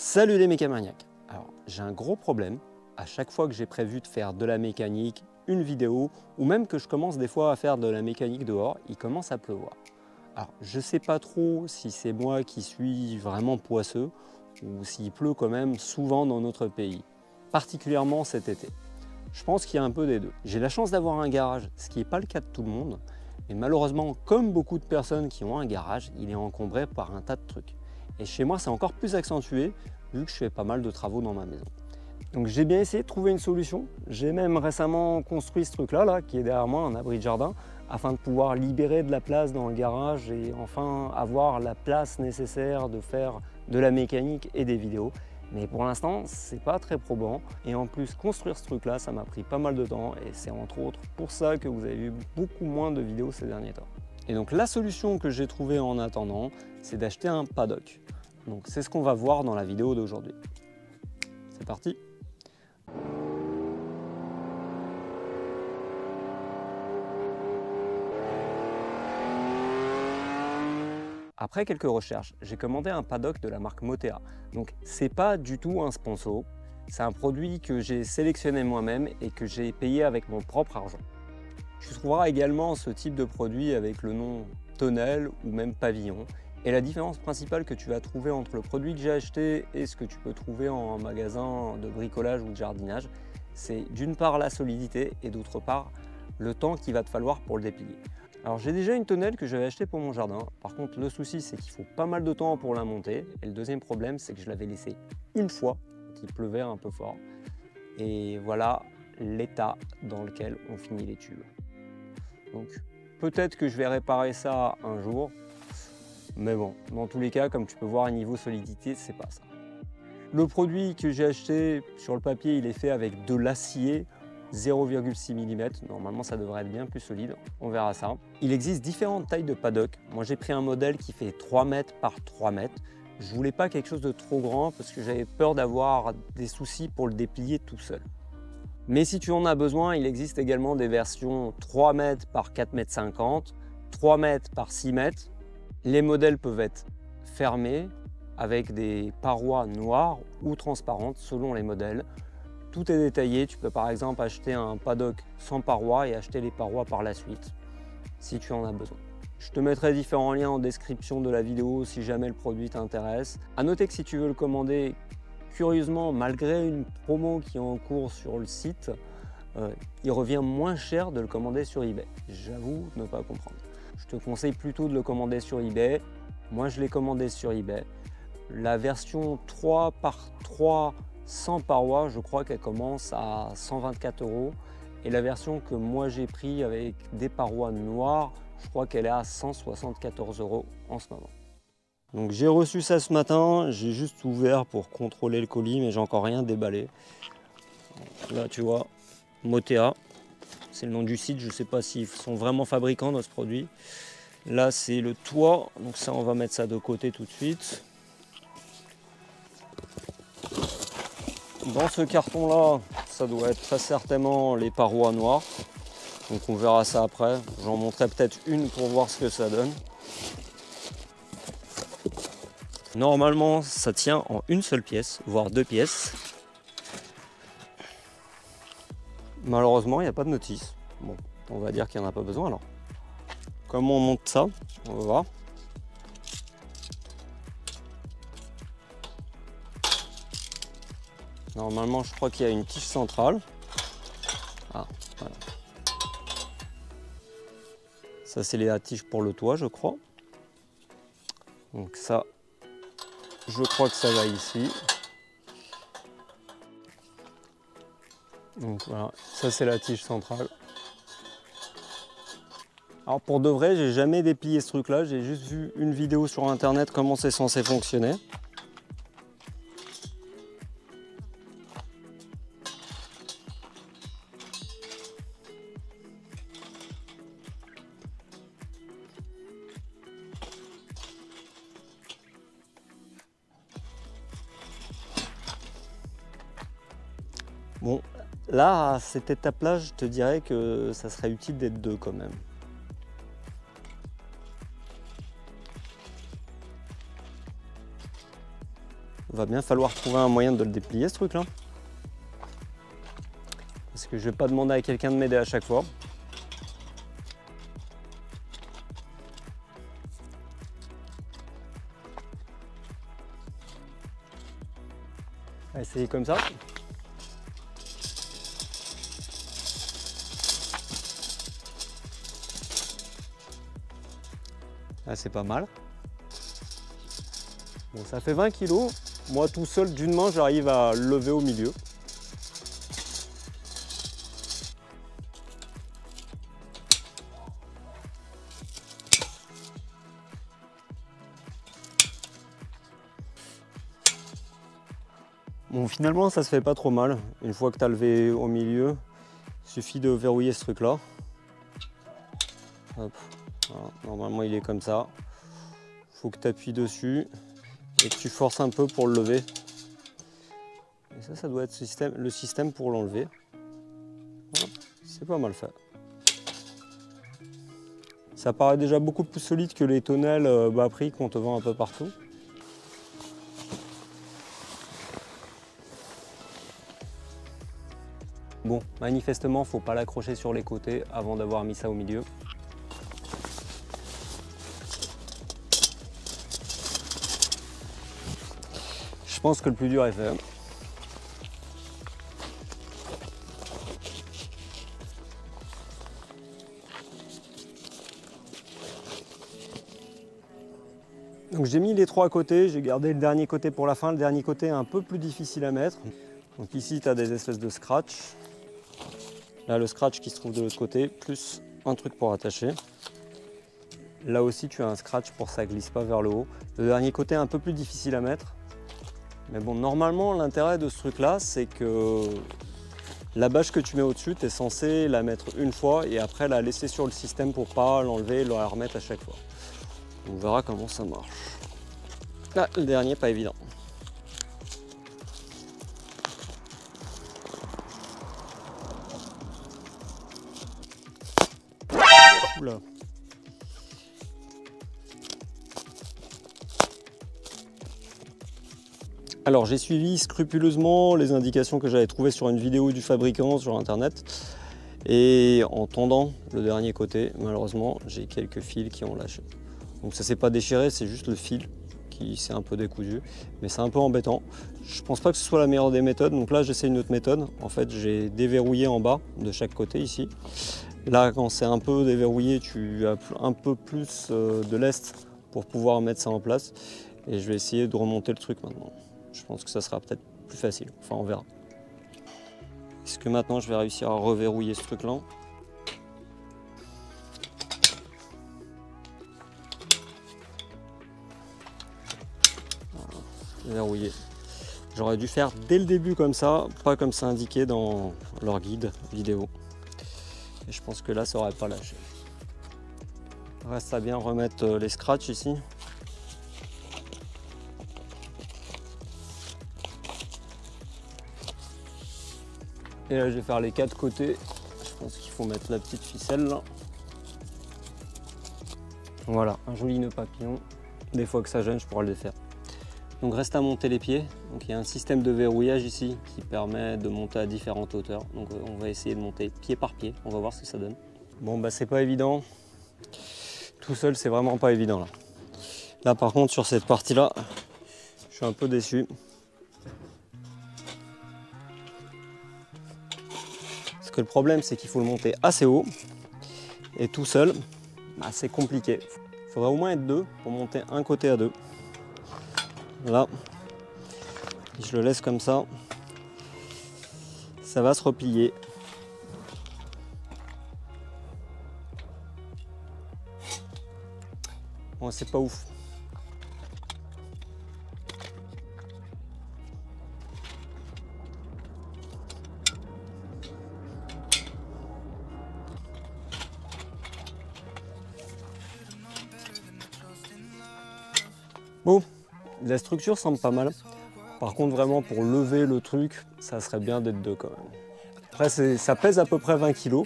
Salut les mécamaniacs. Alors j'ai un gros problème. À chaque fois que j'ai prévu de faire de la mécanique, une vidéo, ou même que je commence des fois à faire de la mécanique dehors, il commence à pleuvoir. Alors je sais pas trop si c'est moi qui suis vraiment poisseux ou s'il pleut quand même souvent dans notre pays, particulièrement cet été. Je pense qu'il y a un peu des deux. J'ai la chance d'avoir un garage, ce qui n'est pas le cas de tout le monde, mais malheureusement, comme beaucoup de personnes qui ont un garage, il est encombré par un tas de trucs. Et chez moi, c'est encore plus accentué, vu que je fais pas mal de travaux dans ma maison. Donc j'ai bien essayé de trouver une solution. J'ai même récemment construit ce truc-là, qui est derrière moi, un abri de jardin, afin de pouvoir libérer de la place dans le garage et enfin avoir la place nécessaire de faire de la mécanique et des vidéos. Mais pour l'instant, c'est pas très probant. Et en plus, construire ce truc-là, ça m'a pris pas mal de temps. Et c'est entre autres pour ça que vous avez vu beaucoup moins de vidéos ces derniers temps. Et donc la solution que j'ai trouvée en attendant, c'est d'acheter un paddock. Donc c'est ce qu'on va voir dans la vidéo d'aujourd'hui. C'est parti! Après quelques recherches, j'ai commandé un paddock de la marque Motea. Donc c'est pas du tout un sponsor, c'est un produit que j'ai sélectionné moi-même et que j'ai payé avec mon propre argent. Tu trouveras également ce type de produit avec le nom tonnelle ou même pavillon. Et la différence principale que tu vas trouver entre le produit que j'ai acheté et ce que tu peux trouver en magasin de bricolage ou de jardinage, c'est d'une part la solidité et d'autre part le temps qu'il va te falloir pour le déplier. Alors j'ai déjà une tonnelle que j'avais achetée pour mon jardin. Par contre le souci c'est qu'il faut pas mal de temps pour la monter. Et le deuxième problème c'est que je l'avais laissée une fois, qu'il pleuvait un peu fort. Et voilà l'état dans lequel on finit les tubes. Donc peut-être que je vais réparer ça un jour. Mais bon, dans tous les cas, comme tu peux voir, niveau solidité, c'est pas ça. Le produit que j'ai acheté, sur le papier, il est fait avec de l'acier 0,6 mm. Normalement, ça devrait être bien plus solide. On verra ça. Il existe différentes tailles de paddock. Moi, j'ai pris un modèle qui fait 3 mètres par 3 mètres. Je voulais pas quelque chose de trop grand parce que j'avais peur d'avoir des soucis pour le déplier tout seul. Mais si tu en as besoin, il existe également des versions 3 mètres par 4 mètres 50, 3 mètres par 6 mètres. Les modèles peuvent être fermés avec des parois noires ou transparentes selon les modèles. Tout est détaillé, tu peux par exemple acheter un paddock sans parois et acheter les parois par la suite, si tu en as besoin. Je te mettrai différents liens en description de la vidéo si jamais le produit t'intéresse. À noter que si tu veux le commander, curieusement, malgré une promo qui est en cours sur le site, il revient moins cher de le commander sur eBay. J'avoue ne pas comprendre. Je te conseille plutôt de le commander sur eBay. Moi, je l'ai commandé sur eBay. La version 3 par 3 sans parois, je crois qu'elle commence à 124 €. Et la version que moi j'ai pris avec des parois noires, je crois qu'elle est à 174 € en ce moment. Donc j'ai reçu ça ce matin. J'ai juste ouvert pour contrôler le colis, mais j'ai encore rien déballé. Là, tu vois, Motea. C'est le nom du site, je ne sais pas s'ils sont vraiment fabricants de ce produit. Là, c'est le toit, donc ça, on va mettre ça de côté tout de suite. Dans ce carton-là, ça doit être très certainement les parois noires. Donc on verra ça après. J'en montrerai peut-être une pour voir ce que ça donne. Normalement, ça tient en une seule pièce, voire deux pièces. Malheureusement, il n'y a pas de notice. Bon, on va dire qu'il n'y en a pas besoin alors. Comment on monte ça? On va voir. Normalement, je crois qu'il y a une tige centrale. Ah, voilà. Ça, c'est la tige pour le toit, je crois. Donc ça, je crois que ça va ici. Donc voilà, ça c'est la tige centrale. Alors pour de vrai, j'ai jamais déplié ce truc-là, j'ai juste vu une vidéo sur internet comment c'est censé fonctionner. Bon, là, à cette étape-là, je te dirais que ça serait utile d'être deux quand même. va bien falloir trouver un moyen de le déplier ce truc là. Parce que je vais pas demander à quelqu'un de m'aider à chaque fois. On va essayer comme ça. Ah, c'est pas mal. Bon, ça fait 20 kg. Moi tout seul d'une main j'arrive à le lever au milieu. Bon, finalement ça se fait pas trop mal. Une fois que tu as levé au milieu, il suffit de verrouiller ce truc là. Hop. Voilà. Normalement il est comme ça. Il faut que tu appuies dessus et que tu forces un peu pour le lever. Et ça doit être le système pour l'enlever. Voilà. C'est pas mal fait. Ça paraît déjà beaucoup plus solide que les tonnelles bas prix qu'on te vend un peu partout. Bon, manifestement, faut pas l'accrocher sur les côtés avant d'avoir mis ça au milieu. Je pense que le plus dur est fait. Donc j'ai mis les trois côtés, j'ai gardé le dernier côté pour la fin. Le dernier côté est un peu plus difficile à mettre. Donc ici, tu as des espèces de scratch. Là, le scratch qui se trouve de l'autre côté, plus un truc pour attacher. Là aussi, tu as un scratch pour que ça ne glisse pas vers le haut. Le dernier côté est un peu plus difficile à mettre. Mais bon, normalement, l'intérêt de ce truc-là, c'est que la bâche que tu mets au-dessus, tu es censé la mettre une fois et après la laisser sur le système pour pas l'enlever et la remettre à chaque fois. On verra comment ça marche. Là, le dernier, pas évident. Oula. Alors j'ai suivi scrupuleusement les indications que j'avais trouvées sur une vidéo du fabricant sur internet et en tendant le dernier côté, malheureusement j'ai quelques fils qui ont lâché. Donc ça s'est pas déchiré, c'est juste le fil qui s'est un peu décousu, mais c'est un peu embêtant. Je pense pas que ce soit la meilleure des méthodes, donc là j'essaie une autre méthode. En fait j'ai déverrouillé en bas de chaque côté ici. Là, quand c'est un peu déverrouillé, tu as un peu plus de lest pour pouvoir mettre ça en place. Et je vais essayer de remonter le truc maintenant. Je pense que ça sera peut-être plus facile. Enfin, on verra. Est-ce que maintenant, je vais réussir à reverrouiller ce truc-là? Voilà, verrouillé. J'aurais dû faire dès le début comme ça, pas comme c'est indiqué dans leur guide vidéo. Et je pense que là, ça aurait pas lâché. Reste à bien remettre les scratchs ici. Et là, je vais faire les quatre côtés. Je pense qu'il faut mettre la petite ficelle là. Voilà, un joli nœud papillon. Des fois que ça gêne, je pourrai le défaire. Donc reste à monter les pieds. Donc il y a un système de verrouillage ici qui permet de monter à différentes hauteurs. Donc on va essayer de monter pied par pied. On va voir ce que ça donne. Bon bah c'est pas évident. Tout seul c'est vraiment pas évident là. Là par contre sur cette partie là, je suis un peu déçu. Parce que le problème c'est qu'il faut le monter assez haut. Et tout seul, bah, c'est compliqué. Il faudrait au moins être deux pour monter un côté à deux. Là, je le laisse comme ça. Ça va se replier. Bon, c'est pas ouf. Bon, la structure semble pas mal. Par contre, vraiment, pour lever le truc, ça serait bien d'être deux quand même. Après, ça pèse à peu près 20 kg.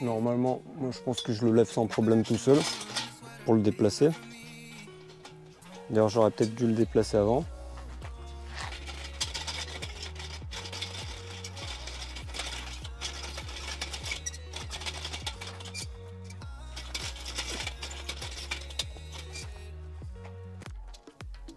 Normalement, moi, je pense que je le lève sans problème tout seul pour le déplacer. D'ailleurs, j'aurais peut-être dû le déplacer avant.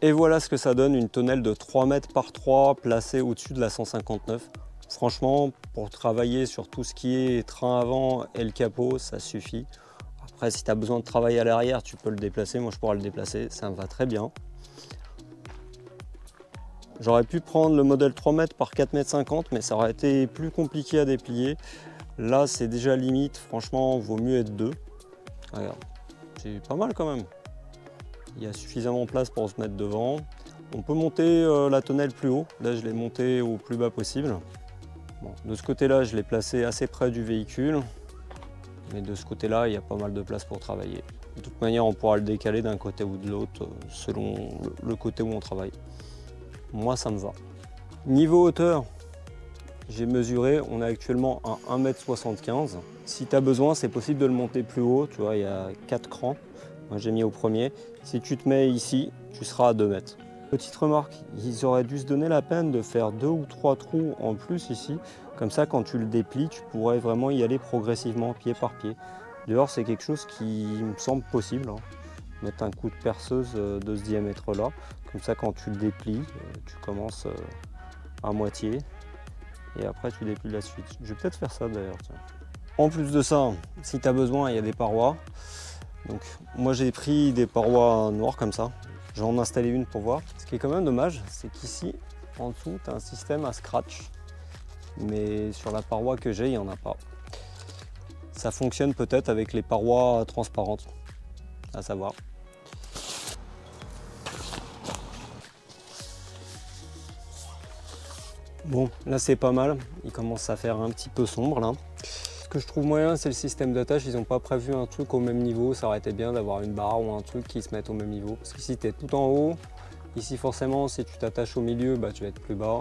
Et voilà ce que ça donne, une tonnelle de 3 mètres par 3 placée au-dessus de la 159. Franchement, pour travailler sur tout ce qui est train avant et le capot, ça suffit. Après, si tu as besoin de travailler à l'arrière, tu peux le déplacer. Moi, je pourrais le déplacer, ça me va très bien. J'aurais pu prendre le modèle 3 mètres par 4 mètres 50, mais ça aurait été plus compliqué à déplier. Là, c'est déjà limite. Franchement, vaut mieux être 2. Regarde, c'est pas mal quand même. Il y a suffisamment de place pour se mettre devant. On peut monter la tonnelle plus haut. Là, je l'ai montée au plus bas possible. Bon, de ce côté-là, je l'ai placé assez près du véhicule. Mais de ce côté-là, il y a pas mal de place pour travailler. De toute manière, on pourra le décaler d'un côté ou de l'autre selon le côté où on travaille. Moi, ça me va. Niveau hauteur, j'ai mesuré, on est actuellement à 1,75 m. Si tu as besoin, c'est possible de le monter plus haut. Tu vois, il y a 4 crans. Moi, j'ai mis au premier. Si tu te mets ici, tu seras à 2 mètres. Petite remarque, ils auraient dû se donner la peine de faire 2 ou 3 trous en plus ici. Comme ça, quand tu le déplies, tu pourrais vraiment y aller progressivement, pied par pied. Dehors, c'est quelque chose qui me semble possible. Mettre un coup de perceuse de ce diamètre-là. Comme ça, quand tu le déplies, tu commences à moitié et après tu déplies la suite. Je vais peut-être faire ça d'ailleurs. En plus de ça, si tu as besoin, il y a des parois. Donc moi j'ai pris des parois noires comme ça. Je vais en installer une pour voir. Ce qui est quand même dommage, c'est qu'ici, en dessous, tu as un système à scratch. Mais sur la paroi que j'ai, il n'y en a pas. Ça fonctionne peut-être avec les parois transparentes, à savoir. Bon, là c'est pas mal, il commence à faire un petit peu sombre là. Ce que je trouve moyen, c'est le système d'attache, ils n'ont pas prévu un truc au même niveau, ça aurait été bien d'avoir une barre ou un truc qui se mette au même niveau. Parce qu'ici tu es tout en haut, ici forcément si tu t'attaches au milieu, bah, tu vas être plus bas.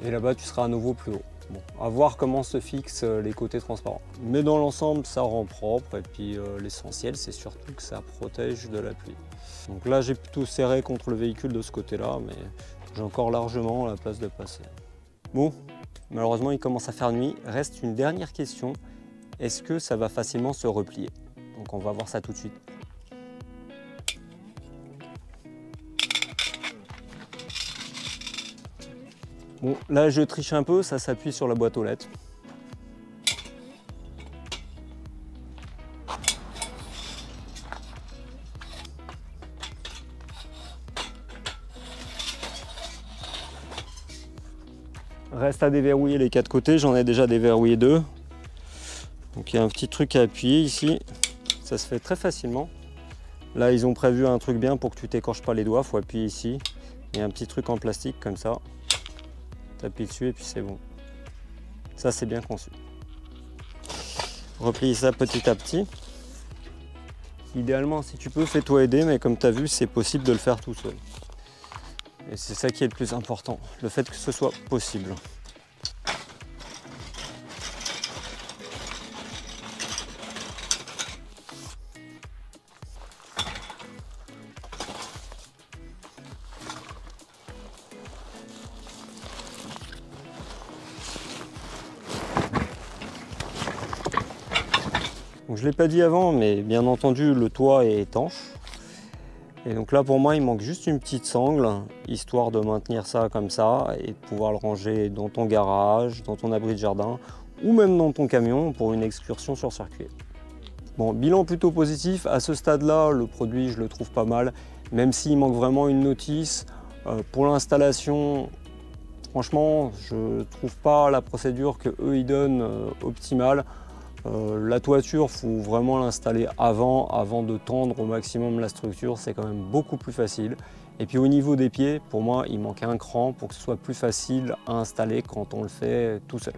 Et là-bas tu seras à nouveau plus haut. Bon, à voir comment se fixent les côtés transparents. Mais dans l'ensemble ça rend propre et puis l'essentiel c'est surtout que ça protège de la pluie. Donc là j'ai plutôt serré contre le véhicule de ce côté-là, mais j'ai encore largement la place de passer. Bon, malheureusement il commence à faire nuit. Reste une dernière question. Est-ce que ça va facilement se replier? Donc on va voir ça tout de suite. Bon, là je triche un peu, ça s'appuie sur la boîte aux lettres. Reste à déverrouiller les 4 côtés, j'en ai déjà déverrouillé 2. Donc il y a un petit truc à appuyer ici, ça se fait très facilement. Là ils ont prévu un truc bien pour que tu t'écorches pas les doigts, il faut appuyer ici. Il y a un petit truc en plastique comme ça. Tu appuies dessus et puis c'est bon. Ça c'est bien conçu. Replie ça petit à petit. Idéalement si tu peux, fais-toi aider, mais comme tu as vu, c'est possible de le faire tout seul. Et c'est ça qui est le plus important, le fait que ce soit possible. Donc, je ne l'ai pas dit avant, mais bien entendu, le toit est étanche. Et donc là, pour moi, il manque juste une petite sangle, histoire de maintenir ça comme ça et de pouvoir le ranger dans ton garage, dans ton abri de jardin ou même dans ton camion pour une excursion sur circuit. Bon, bilan plutôt positif. À ce stade-là, le produit, je le trouve pas mal, même s'il manque vraiment une notice. Pour l'installation, franchement, je trouve pas la procédure que eux ils donnent optimale. La toiture, il faut vraiment l'installer avant de tendre au maximum la structure, c'est quand même beaucoup plus facile. Et puis au niveau des pieds, pour moi, il manque un cran pour que ce soit plus facile à installer quand on le fait tout seul.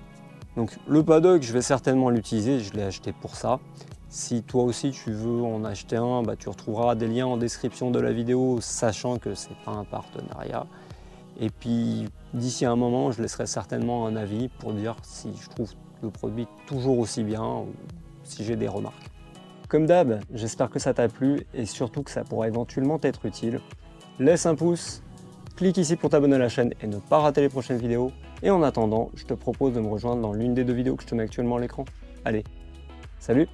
Donc le paddock, je vais certainement l'utiliser, je l'ai acheté pour ça. Si toi aussi tu veux en acheter un, bah, tu retrouveras des liens en description de la vidéo, sachant que ce n'est pas un partenariat. Et puis d'ici un moment, je laisserai certainement un avis pour dire si je trouve le produit toujours aussi bien ou si j'ai des remarques. Comme d'hab, j'espère que ça t'a plu et surtout que ça pourra éventuellement t'être utile. Laisse un pouce, clique ici pour t'abonner à la chaîne et ne pas rater les prochaines vidéos. Et en attendant, je te propose de me rejoindre dans l'une des 2 vidéos que je te mets actuellement à l'écran. Allez, salut!